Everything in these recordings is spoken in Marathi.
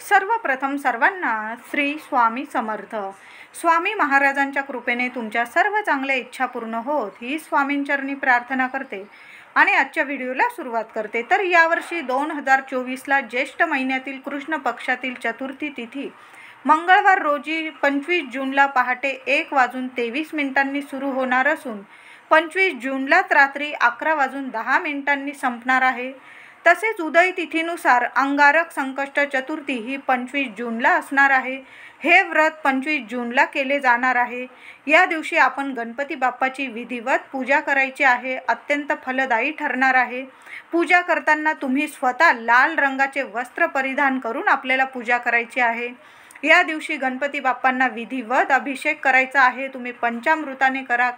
सर्वप्रथम सर्वांना श्री स्वामी समर्थ. स्वामी महाराजांच्या कृपेने तुमच्या सर्व चांगल्या इच्छा पूर्ण होत ही स्वामींचरणी प्रार्थना करते आणि आजच्या व्हिडिओला सुरुवात करते. तर यावर्षी 2024ला ज्येष्ठ महिन्यातील कृष्ण पक्षातील चतुर्थी तिथी मंगळवार रोजी 25 जूनला पहाटे 1:23 सुरू होणार असून 25 जूनलाच रात्री 11:10 संपणार आहे. तसेच उदय तिथीनुसार अंगारक संकष्ट चतुर्थी ही 25 जूनला असणार आहे. हे व्रत 25 जूनला केले जाणार आहे. या दिवशी आपण गणपती बाप्पाची विधिवत पूजा करायची आहे. अत्यंत फलदायी ठरणार आहे. पूजा करताना तुम्ही स्वतः लाल रंगाचे वस्त्र परिधान करून आपल्याला पूजा करायची आहे. या दिवशी गणपती बाप्पांना विधिवत अभिषेक करायचा आहे. तुम्ही पंचामृताने करा,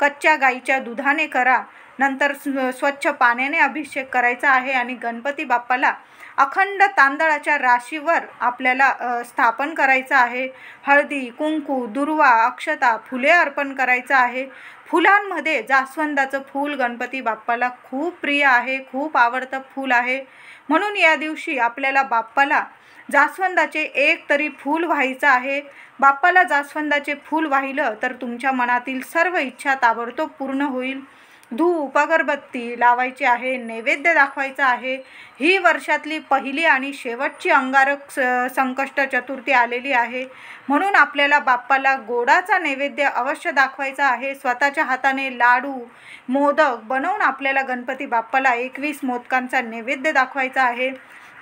कच्च्या गाईच्या दुधाने करा, नंतर स्वच्छ पाण्याने अभिषेक करायचा आहे आणि गणपती बाप्पाला अखंड तांदळाच्या राशीवर आपल्याला स्थापन करायचं आहे. हळदी, कुंकू, दुर्वा, अक्षता, फुले अर्पण करायचं आहे. फुलांमध्ये जास्वंदाचं फूल गणपती बाप्पाला खूप प्रिय आहे, खूप आवडतं फूल आहे. म्हणून या दिवशी आपल्याला बाप्पाला जास्वंदाचे एक तरी फूल व्हायचं आहे. बाप्पाला जास्वंदाचे फूल वाहिलं तर तुमच्या मनातील सर्व इच्छा ताबडतोब पूर्ण होईल. धूप अगरबत्ती लावायची आहे, नैवेद्य दाखवायचा आहे. ही वर्षातली पहिली आणि शेवटची अंगारक संकष्ट चतुर्थी आलेली आहे. म्हणून आपल्याला बाप्पाला गोडाचा नैवेद्य अवश्य दाखवायचा आहे. स्वतःच्या हाताने लाडू, मोदक बनवून आपल्याला गणपती बाप्पाला 21 मोदकांचा नैवेद्य दाखवायचा आहे.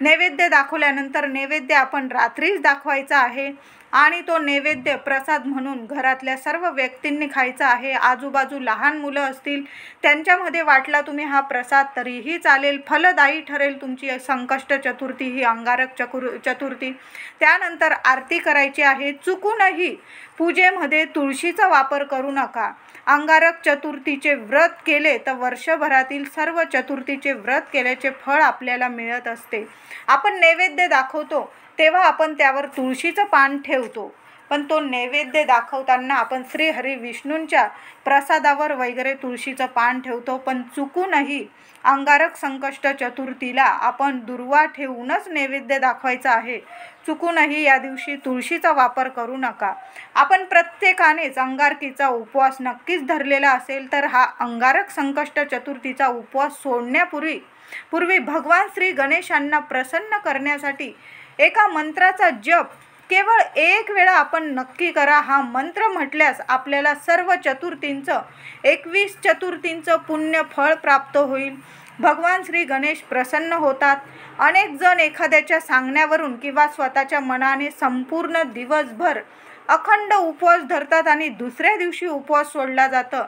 नैवेद्य दाखवल्यानंतर नैवेद्य आपण रात्रीच दाखवायचा आहे आणि तो नैवेद्य प्रसाद म्हणून घरातल्या सर्व व्यक्तींनी खायचा आहे. आजूबाजू लहान मुलं असतील त्यांच्यामध्ये वाटला तुम्ही हा प्रसाद तरीही चालेल. फलदायी ठरेल तुमची संकष्ट चतुर्थी ही अंगारक चतुर्थी. त्यानंतर आरती करायची आहे. चुकूनही पूजेमध्ये तुळशीचा वापर करू नका. अंगारक चतुर्थीचे व्रत केले तर वर्षभरातील सर्व चतुर्थीचे व्रत केल्याचे फळ आपल्याला मिळत असते. आपण नैवेद्य दाखवतो तेव्हा आपण त्यावर तुळशीचं पान ठेवतो, पण तो नैवेद्य दाखवताना आपण श्री हरी विष्णूंच्या प्रसादावर वगैरे तुळशीचं पान ठेवतो. पण चुकूनही अंगारक संकष्ट चतुर्थीला आपण दुर्वा ठेवूनच नैवेद्य दाखवायचा आहे. चुकूनही या दिवशी तुळशीचा वापर करू नका. आपण प्रत्येकानेच अंगारकीचा उपवास नक्कीच धरलेला असेल तर हा अंगारक संकष्ट चतुर्थीचा उपवास सोडण्यापूर्वी भगवान श्री गणेशांना प्रसन्न करण्यासाठी एका मंत्राचा जप केवळ एक वेळा आपण नक्की करा. हा मंत्र म्हटल्यास आपल्याला सर्व चतुर्थींचं 21 चतुर्थींचं पुण्य फळ प्राप्त होईल. भगवान श्री गणेश प्रसन्न होतात. अनेक जण एखाद्याच्या सांगण्यावरून किंवा स्वतःच्या मनाने संपूर्ण दिवसभर अखंड उपवास धरतात आणि दुसऱ्या दिवशी उपवास सोडला जातं.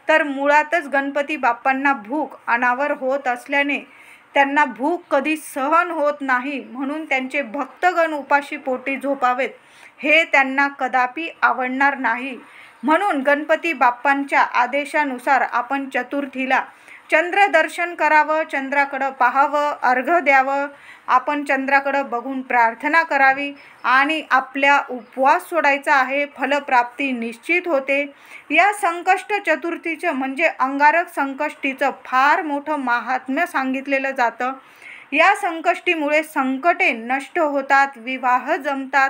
तर मुळातच गणपती बाप्पांना भूक अनावर होत असल्याने त्यांना भूक कधी सहन होत नाही. म्हणून त्यांचे भक्तगण उपाशी पोटी झोपावेत हे त्यांना कदापि आवडणार नाही. म्हणून गणपती बाप्पांच्या आदेशानुसार आपण चतुर्थीला चंद्रदर्शन करावं, चंद्राकडं पाहावं, अर्घ्य द्यावं. आपण चंद्राकडं बघून प्रार्थना करावी आणि आपल्या उपवास सोडायचा आहे. फलप्राप्ती निश्चित होते. या संकष्ट चतुर्थीचं म्हणजे अंगारक संकष्टीचं फार मोठं महात्म्य सांगितलेलं जातं. या संकष्टीमुळे संकटे नष्ट होतात, विवाह जमतात,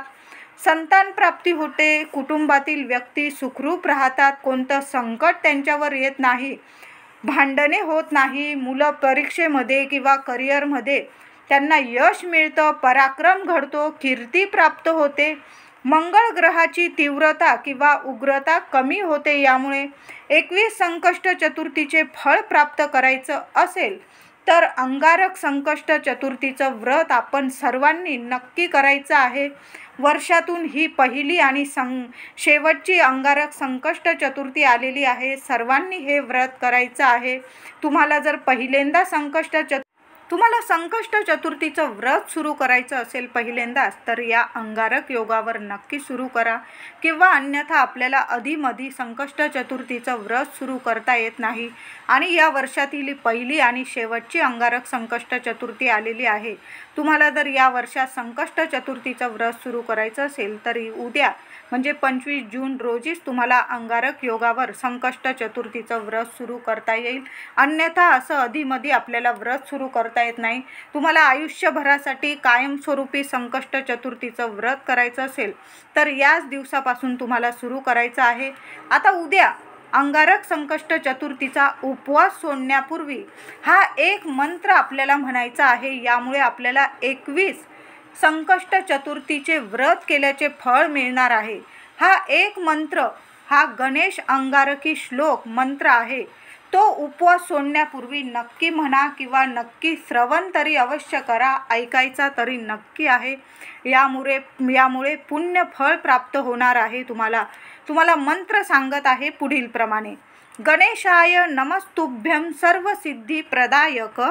संतान प्राप्ती होते, कुटुंबातील व्यक्ती सुखरूप राहतात, कोणतं संकट त्यांच्यावर येत नाही, भांडणे होत नाही, मुलं परीक्षेमध्ये किंवा करिअरमध्ये त्यांना यश मिळतं, पराक्रम घडतो, कीर्ती प्राप्त होते, मंगळ ग्रहाची तीव्रता किंवा उग्रता कमी होते. यामुळे 21 संकष्ट चतुर्थीचे फळ प्राप्त करायचं असेल तर अंगारक संकष्ट चतुर्थीचं व्रत आपण सर्वांनी नक्की करायचं आहे. वर्षातून ही पहिली आणि शेवटची अंगारक संकष्ट चतुर्थी आलेली आहे. सर्वांनी हे व्रत करायचं आहे. तुम्हाला जर पहिल्यांदा संकष्ट चतुर्थीचं व्रत सुरू करायचं असेल पहिल्यांदाच तर या अंगारक योगावर नक्की सुरू करा. किंवा अन्यथा आपल्याला अधीमधी संकष्ट चतुर्थीचं व्रत सुरू करता येत नाही आणि या वर्षातील पहिली आणि शेवटची अंगारक संकष्ट चतुर्थी आलेली आहे. तुम्हाला जर या वर्षात संकष्ट चतुर्थीचं व्रत सुरू करायचं असेल तरी उद्या म्हणजे 25 जून रोजीच तुम्हाला अंगारक योगावर संकष्ट चतुर्थीचं व्रत सुरू करता येईल. अन्यथा असं अधीमधी आपल्याला व्रत सुरू करता करता येत नाही, तुम्हाला आयुष्यभरासाठी कायमस्वरूपी संकष्ट चतुर्थीचं व्रत करायचं असेल तर याच दिवसापासून तुम्हाला सुरू करायचं आहे. आता उद्या अंगारक संकष्ट चतुर्थीचा उपवास सोडण्यापूर्वी हा एक मंत्र आपल्याला म्हणायचा आहे. यामुळे आपल्याला 21 संकष्ट चतुर्थीचे व्रत केल्याचे फळ मिळणार आहे. हा एक मंत्र हा गणेश अंगारकी श्लोक मंत्र आहे. तो उपवास सोडण्यापूर्वी नक्की म्हणा किंवा नक्की श्रवण तरी अवश्य करा, ऐकायचा तरी नक्की आहे. यामुळे पुण्य फळ प्राप्त होणार आहे. तुम्हाला मंत्र सांगत आहे पुढील प्रमाणे. गणेशाय नमस्तुभ्यं सर्वसिद्धिप्रदायक,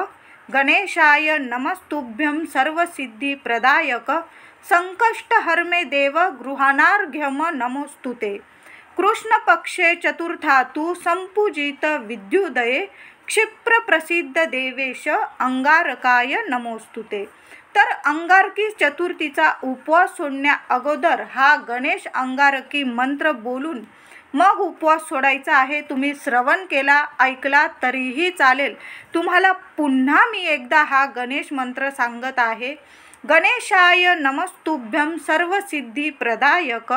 गणेशाय नमस्तुभ्यं सर्वसिद्धिप्रदायक, संकष्टहर्मे देव गृहाणार्घ्यम नमोस्तुते. कृष्ण पक्षे चतुर्थातु संपूजित विद्युदये, क्षिप्रप्रसिद्ध देवेश अंगारकाय नमोस्तुते. तर अंगारकी चतुर्थीचा उपवास सोडण्या अगोदर हा गणेश अंगारकी मंत्र बोलून मग उपवास सोडायचा आहे. तुम्ही श्रवण केला, ऐकला तरीही चालेल. तुम्हाला पुन्हा मी एकदा हा गणेश मंत्र सांगत आहे. गणेशाय नमस्तुभ्यं सर्वसिद्धिप्रदायक,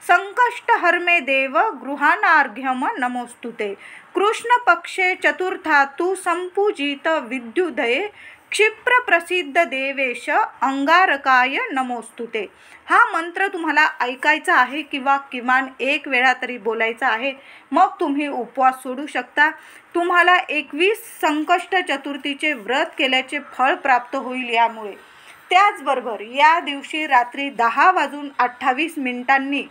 संकष्टहर्मे देव गृहाणार्घ्यम नमोस्तुते. कृष्ण पक्षे चतुर्थातु संपूजित विद्युदये, क्षिप्रप्रसिद्ध देवेश अंगारकाय नमोस्तुते. हा मंत्र तुम्हाला ऐकायचा आहे किंवा किमान एक वेळा तरी बोलायचा आहे. मग तुम्ही उपवास सोडू शकता. तुम्हाला 21 संकष्ट चतुर्थीचे व्रत केल्याचे फळ प्राप्त होईल. यामुळे त्याचबरोबर या दिवशी रात्री 10:28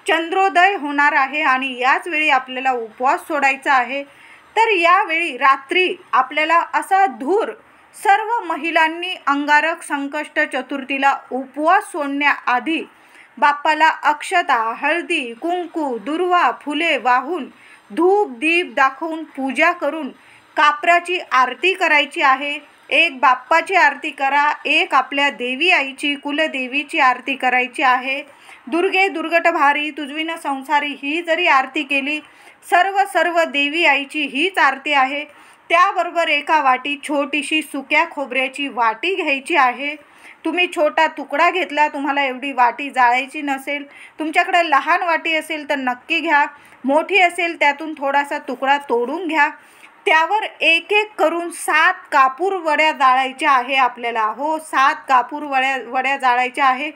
चंद्रोदय होणार आहे आणि याच वेळी आपल्याला उपवास सोडायचा आहे. तर यावेळी रात्री आपल्याला असा धूर सर्व महिलांनी अंगारक संकष्ट चतुर्थीला उपवास सोडण्याआधी बाप्पाला अक्षता, हळदी, कुंकू, दुर्वा, फुले वाहून धूप दीप दाखवून पूजा करून कापराची आरती करायची आहे. एक बाप्पाची आरती करा, एक आपल्या देवी आईची कुलदेवीची आरती करायची आहे. दुर्गे दुर्गट भारी तुझविन संसारी ही जरी आरती केली, सर्व देवी आईची हीच आरती आहे. त्याबरोबर एका वाटी छोटीशी सुक्या खोबऱ्याची वाटी घ्यायची आहे. तुम्ही छोटा तुकडा घेतला, तुम्हाला एवढी वाटी जाळायची नसेल, तुमच्याकडे लहान वाटी असेल तर नक्की घ्या. मोठी असेल त्यातून थोडासा तुकडा तोडून घ्या. त्यावर एक एक करून 7 कापूर वड्या जाळायच्या आहे आपल्याला. हो, 7 कापूर वड्या जाळायच्या आहे.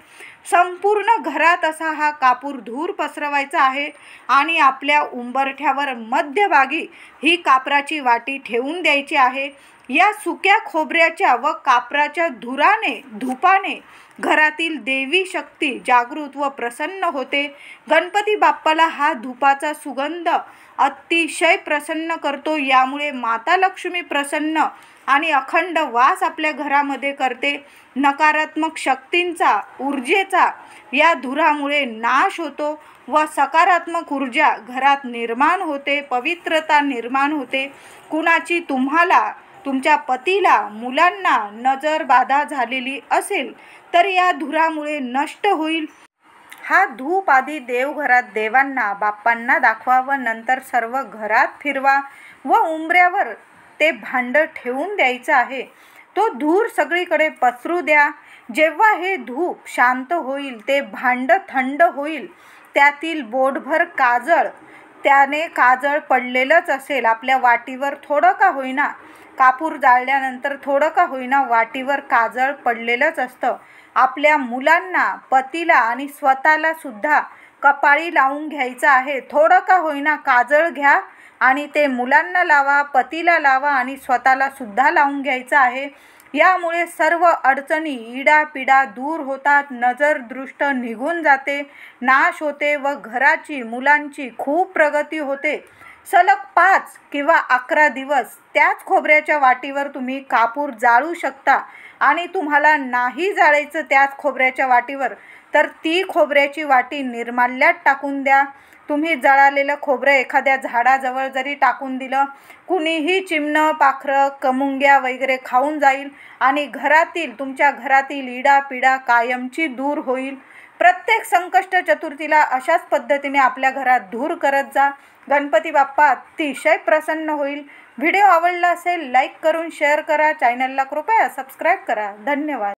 संपूर्ण घरात असा हा कापूर धूर पसरवायचा आहे आणि आपल्या उंबरठ्यावर मध्यभागी ही कापराची वाटी ठेवून द्यायची आहे. या सुक्या खोबऱ्याच्या व कापराच्या धुपाने घरातील देवी शक्ती जागृत व प्रसन्न होते. गणपती बाप्पाला हा धुपाचा सुगंध अतिशय प्रसन्न करतो. यामुळे माता लक्ष्मी प्रसन्न आणि अखंड वास आपल्या घरामध्ये करते. नकारात्मक शक्तींचा, ऊर्जेचा या धुरामुळे नाश होतो व सकारात्मक ऊर्जा घरात निर्माण होते, पवित्रता निर्माण होते. कुणाची तुम्हाला, तुमच्या पतीला, मुलांना नजर बाधा झालेली असेल तर या धुरामुळे नष्ट होईल. हा धूप आधी देवघरात देवांना, बाप्पांना दाखवा व नंतर सर्व घरात फिरवा व उंबऱ्यावर ते भांड ठेवून द्यायचं आहे. तो धूर सगळीकडे पसरू द्या. जेव्हा हे धूप शांत होईल, ते भांड थंड होईल, त्यातील बोटभर काजळ, त्याने काजळ पडलेलंच असेल आपल्या वाटीवर, थोडं का होईना, कापूर जाळल्यानंतर थोडं का होईना वाटीवर काजळ पडलेलंच असतं. आपल्या मुलांना, पतीला आणि स्वतःला सुद्धा कपाळी लावून घ्यायचं आहे. थोडं का होईना काजळ घ्या आणि ते मुलांना लावा, पतीला लावा आणि स्वतःला सुद्धा लावून घ्यायचं आहे. यामुळे सर्व अडचणी, इडापिडा दूर होतात, नजर दृष्ट निघून जाते, नाश होते व घराची, मुलांची खूप प्रगती होते. सलग 5 किंवा 11 दिवस त्याच खोबऱ्याच्या वाटीवर तुम्ही कापूर जाळू शकता. आणि तुम्हाला नाही जाळायचं त्याच खोबऱ्याच्या वाटीवर तर ती खोबऱ्याची वाटी निर्माल्यात टाकून द्या. तुम्ही जळालेलं खोबरं एखाद्या झाडाजवळ जरी टाकून दिलं, कुणीही चिमणं, पाखरं, कमुंग्या वगैरे खाऊन जाईल आणि तुमच्या घरातील इडापिडा कायमची दूर होईल. प्रत्येक संकष्ट चतुर्थीला अशाच पद्धतीने आपल्या घरात धूर करत जा. गणपती बाप्पा अतिशय प्रसन्न होईल. व्हिडिओ आवडला असेल लाईक करून शेअर करा, चॅनलला कृपया सबस्क्राईब करा. धन्यवाद.